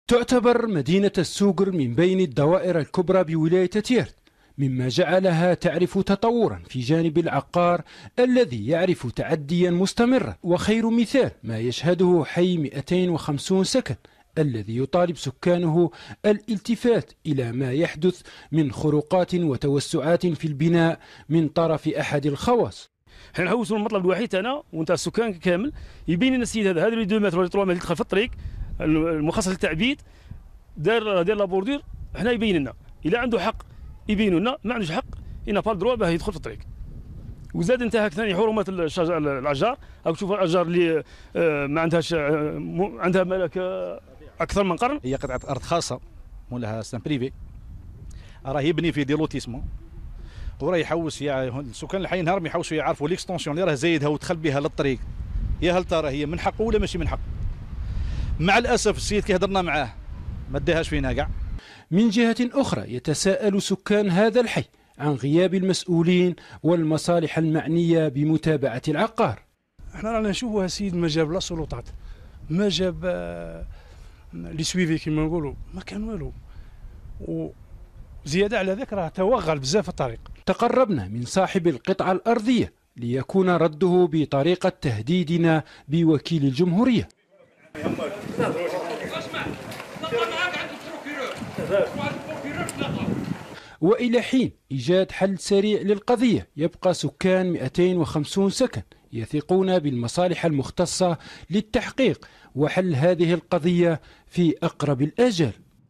تعتبر مدينة السوقر من بين الدوائر الكبرى بولاية تيرت، مما جعلها تعرف تطورا في جانب العقار الذي يعرف تعديا مستمرا. وخير مثال ما يشهده حي 250 سكن الذي يطالب سكانه الالتفات إلى ما يحدث من خروقات وتوسعات في البناء من طرف أحد الخواص. حنا نحوسوا المطلب الوحيد تاعنا وانت السكان كامل يبين لنا السيد هذا لي 2 متر ولا 3 متر اللي دخل في الطريق المخصص للتعبيد دار لابوردير. حنا يبين لنا الا عنده حق يبينوا لنا، ما عندوش حق ينا با الدروا باه يدخل في الطريق. وزاد انتهك ثاني حرمات الاشجار. راك تشوف الاشجار اللي ما عندهاش عندها ملك اكثر من قرن. هي قطعه ارض خاصه مولاها سان بريفي، راه يبني في دي لوتيسمون وراه يحوس فيها السكان الحي نهار يحوسوا يعرفوا ليكستونسيون اللي راه زايدها ودخل بها للطريق. يا هل ترى هي من حقه ولا ماشي من حقه؟ مع الاسف السيد كي هضرنا معاه ما داهاش فينا كاع. من جهة أخرى يتساءل سكان هذا الحي عن غياب المسؤولين والمصالح المعنية بمتابعة العقار. احنا رانا نشوفوا السيد ما جاب لا سلطات، ما جاب لي سويفي كيما نقولوا، ما كان والو. وزيادة على ذلك راه توغل بزاف الطريق. تقربنا من صاحب القطعة الأرضية ليكون رده بطريقة تهديدنا بوكيل الجمهورية. وإلى حين إيجاد حل سريع للقضية يبقى سكان 250 سكن يثقون بالمصالح المختصة للتحقيق وحل هذه القضية في أقرب الآجال.